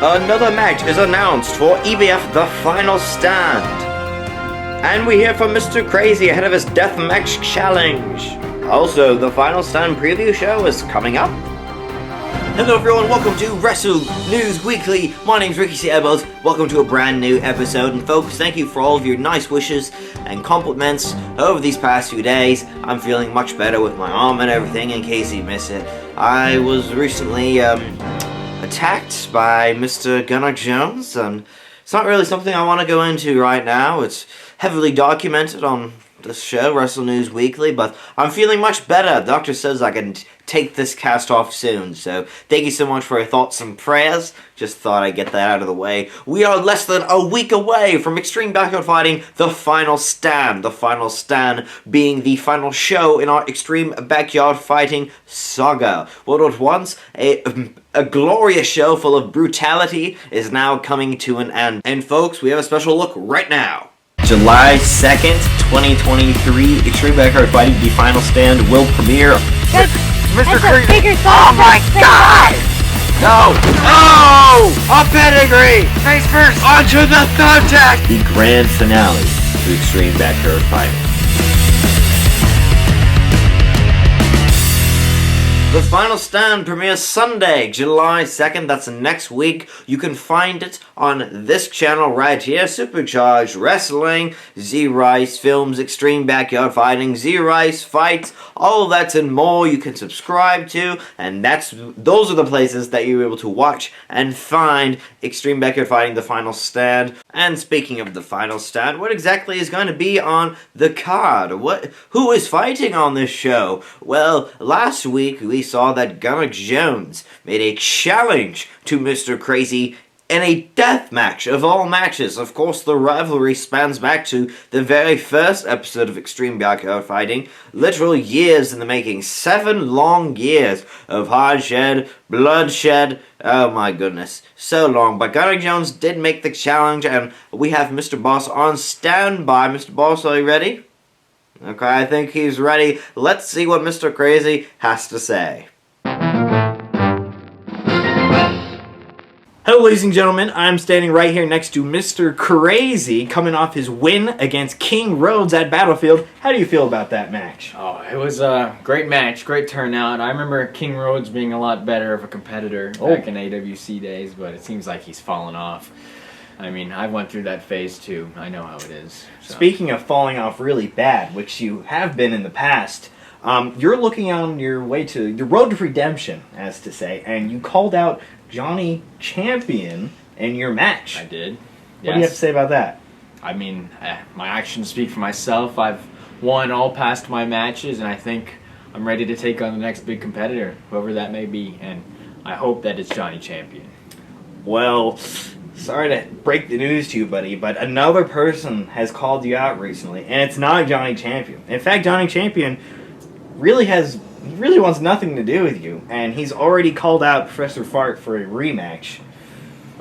Another match is announced for EBF The Final Stand. And we hear from Mr. Crazy ahead of his Deathmatch Challenge. Also, the Final Stand preview show is coming up. Hello everyone, welcome to Wrestle News Weekly. My name's Ricky C. Ebels. Welcome to a brand new episode. And folks, thank you for all of your nice wishes and compliments over these past few days. I'm feeling much better with my arm and everything, in case you miss it. I was recently attacked by Mr. Gunnar Jones, and it's not really something I want to go into right now. It's heavily documented on this show, Wrestle News Weekly, but I'm feeling much better. The doctor says I can take this cast off soon, so thank you so much for your thoughts and prayers. Just thought I'd get that out of the way. We are less than a week away from Extreme Backyard Fighting The Final Stand. The Final Stand being the final show in our Extreme Backyard Fighting saga. What was once a glorious show full of brutality is now coming to an end. And folks, we have a special look right now. July 2nd, 2023, Extreme Backyard Fighting The Final Stand will premiere. Mr. Crazy! Oh my God! No! Oh! A pedigree! Face first! Onto the thumbtack! The grand finale to Extreme Backyard Fighting. The Final Stand premieres Sunday, July 2nd. That's next week. You can find it on this channel right here. SuperCharged Wrestling, Z-Rice Films, Extreme Backyard Fighting, Z-Rice Fights, all of that and more you can subscribe to. And those are the places that you're able to watch and find Extreme Backyard Fighting The Final Stand. And speaking of The Final Stand, what exactly is going to be on the card? Who is fighting on this show? Well, last week we saw that Gunnar Jones made a challenge to Mr. Crazy in a death match of all matches. Of course, the rivalry spans back to the very first episode of Extreme Backyard Fighting. Literal years in the making. 7 long years of hard-shed, bloodshed. Oh my goodness. So long. But Gunnar Jones did make the challenge, and we have Mr. Boss on standby. Mr. Boss, are you ready? Okay, I think he's ready. Let's see what Mr. Crazy has to say. Hello, ladies and gentlemen. I'm standing right here next to Mr. Crazy, coming off his win against King Rhodes at Battlefield. How do you feel about that match? Oh, it was a great match, great turnout. I remember King Rhodes being a lot better of a competitor back in AWC days, but it seems like he's fallen off. I mean, I went through that phase too. I know how it is. So. Speaking of falling off really bad, which you have been in the past, you're looking on your way to the road to redemption, as to say, and you called out Johnny Champion in your match. I did. What do you have to say about that? I mean, my actions speak for myself. I've won all past my matches, and I think I'm ready to take on the next big competitor, whoever that may be, and I hope that it's Johnny Champion. Well, sorry to break the news to you, buddy, but another person has called you out recently, and it's not Johnny Champion. In fact, Johnny Champion really wants nothing to do with you, and he's already called out Professor Fart for a rematch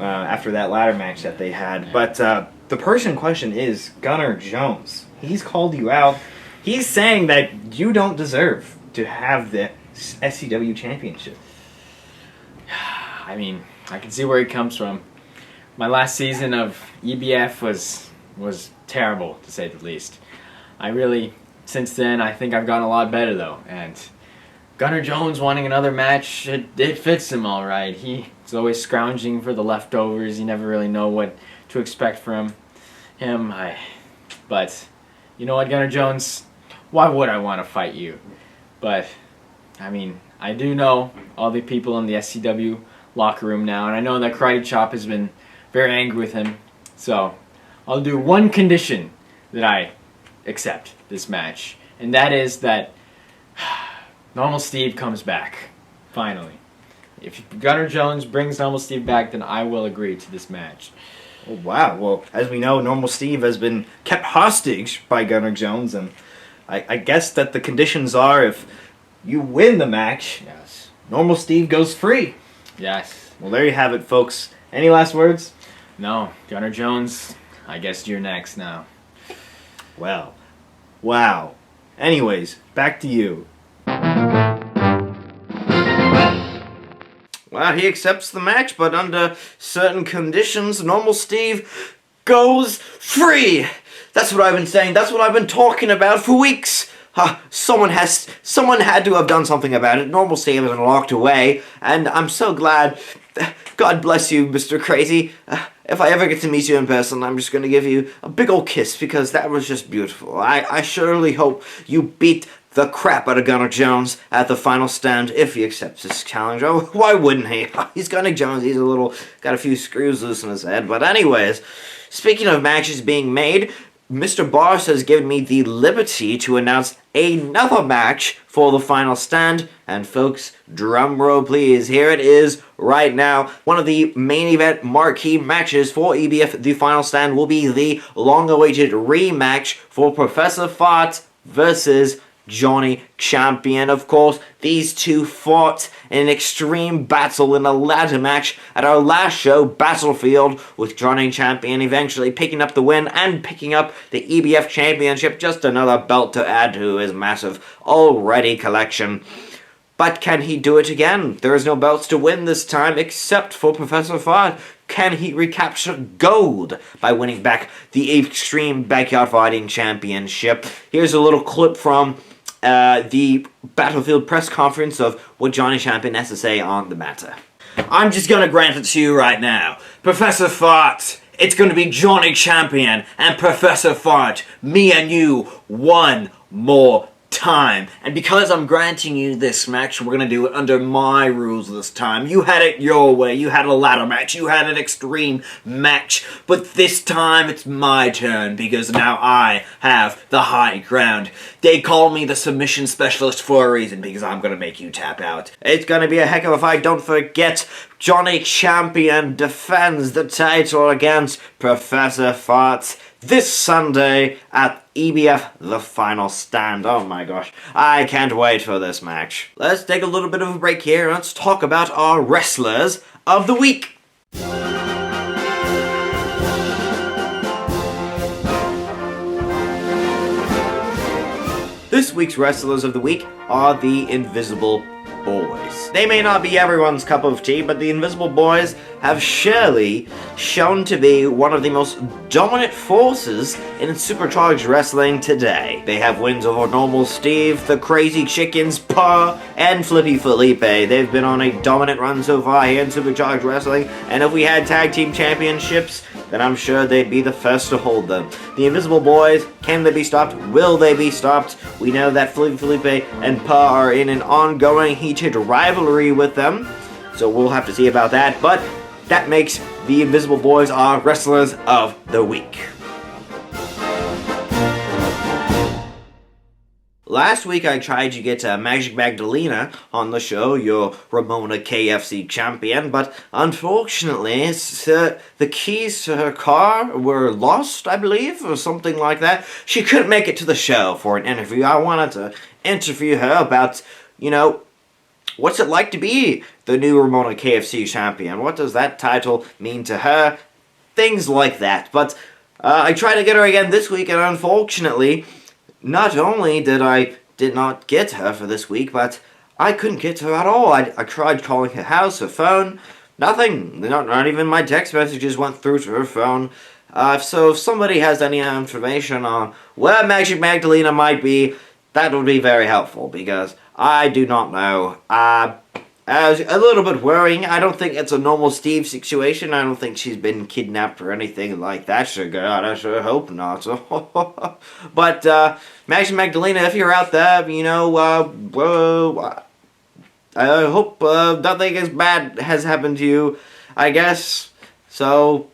after that ladder match that they had. But the person in question is Gunnar Jones. He's called you out. He's saying that you don't deserve to have the SCW championship. I mean, I can see where he comes from. My last season of EBF was terrible, to say the least. Since then, I think I've gotten a lot better, though. And Gunnar Jones wanting another match, it fits him all right. He's always scrounging for the leftovers. You never really know what to expect from him. But, you know what, Gunnar Jones? Why would I want to fight you? But, I mean, I do know all the people in the SCW locker room now, and I know that Karate Chop has been very angry with him, so I'll do one condition that I accept this match, and that is that Normal Steve comes back, finally. If Gunnar Jones brings Normal Steve back, then I will agree to this match. Oh, wow. Well, as we know, Normal Steve has been kept hostage by Gunnar Jones, and I guess that the conditions are if you win the match, Yes. Normal Steve goes free. Yes. Well, there you have it, folks. Any last words? No, Gunnar Jones, I guess you're next now. Well, wow. Anyways, back to you. Well, he accepts the match, but under certain conditions, Normal Steve goes free. That's what I've been saying. That's what I've been talking about for weeks. Someone had to have done something about it. Normal Steve has been locked away, and I'm so glad. God bless you, Mr. Crazy. If I ever get to meet you in person, I'm just going to give you a big old kiss, because that was just beautiful. I surely hope you beat the crap out of Gunnar Jones at the final stand if he accepts this challenge. Oh, why wouldn't he? He's Gunnar Jones. He's got a few screws loose in his head. But anyways, speaking of matches being made, Mr. Boss has given me the liberty to announce another match for the final stand. And folks, drum roll please, here it is right now. One of the main event marquee matches for EBF The Final Stand will be the long-awaited rematch for Professor Fart versus Johnny Champion. Of course, these two fought in an extreme battle in a ladder match at our last show, Battlefield, with Johnny Champion eventually picking up the win and picking up the EBF Championship, just another belt to add to his massive already collection. But can he do it again? There is no belts to win this time except for Professor Fart. Can he recapture gold by winning back the Extreme Backyard Fighting Championship? Here's a little clip from the Battlefield press conference of what Johnny Champion has to say on the matter. I'm just gonna grant it to you right now. Professor Fart, it's gonna be Johnny Champion and Professor Fart, me and you, one more time. And because I'm granting you this match, we're gonna do it under my rules this time. You had it your way. You had a ladder match. You had an extreme match. But this time it's my turn, because now I have the high ground. They call me the submission specialist for a reason, because I'm gonna make you tap out. It's gonna be a heck of a fight. Don't forget, Johnny Champion defends the title against Professor Fart this Sunday at EBF The Final Stand. Oh my gosh, I can't wait for this match. Let's take a little bit of a break here and let's talk about our wrestlers of the week. This week's wrestlers of the week are the Invisible Boys. They may not be everyone's cup of tea, but the Invisible Boys have surely shown to be one of the most dominant forces in SuperCharged wrestling today. They have wins over Normal Steve, the Crazy Chickens, Pa, and Flippy Felipe. They've been on a dominant run so far here in SuperCharged wrestling, and if we had tag team championships, then I'm sure they'd be the first to hold them. The Invisible Boys, can they be stopped? Will they be stopped? We know that Flippy Felipe and Pa are in an ongoing heated rivalry with them, so we'll have to see about that, but that makes the Invisible Boys our wrestlers of the week. Last week I tried to get Magic Magdalena on the show, your Ramona KFC champion, but unfortunately the keys to her car were lost, I believe, or something like that. She couldn't make it to the show for an interview. I wanted to interview her about, what's it like to be the new Ramona KFC champion? What does that title mean to her? Things like that. But I tried to get her again this week, and unfortunately, not only did I not get her for this week, but I couldn't get her at all. I tried calling her house, her phone, nothing. Not even my text messages went through to her phone. So if somebody has any information on where Magic Magdalena might be, that would be very helpful, because I do not know. It's a little bit worrying. I don't think it's a Normal Steve situation. I don't think she's been kidnapped or anything like that. God, I sure hope not. But Magic Magdalena, if you're out there, I hope nothing as bad has happened to you, I guess. So,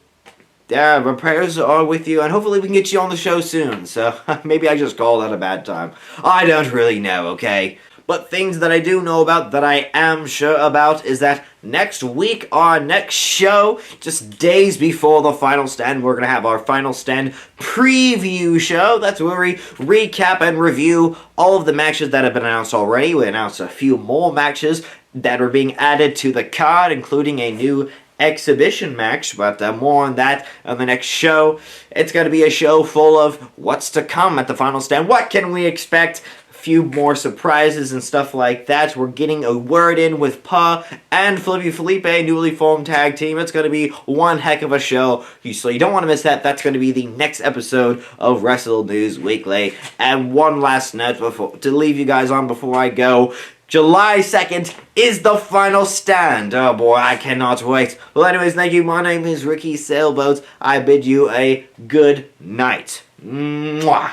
yeah, my prayers are with you, and hopefully we can get you on the show soon. So, maybe I just called at a bad time. I don't really know, okay? But things that I do know about, that I am sure about, is that next week, our next show, just days before the Final Stand, we're going to have our Final Stand preview show. That's where we recap and review all of the matches that have been announced already. We announced a few more matches that are being added to the card, including a new exhibition match, but more on that on the next show. It's going to be a show full of what's to come at the Final Stand. What can we expect few more surprises and stuff like that. We're getting a word in with Pa and Flippy Felipe, newly formed tag team. It's going to be one heck of a show, so you don't want to miss that. That's going to be the next episode of Wrestle News Weekly. And one last note to leave you guys on before I go. July 2nd is the final stand. Oh boy, I cannot wait. Well, anyways, thank you. My name is Ricky Sailboat. I bid you a good night. Mwah.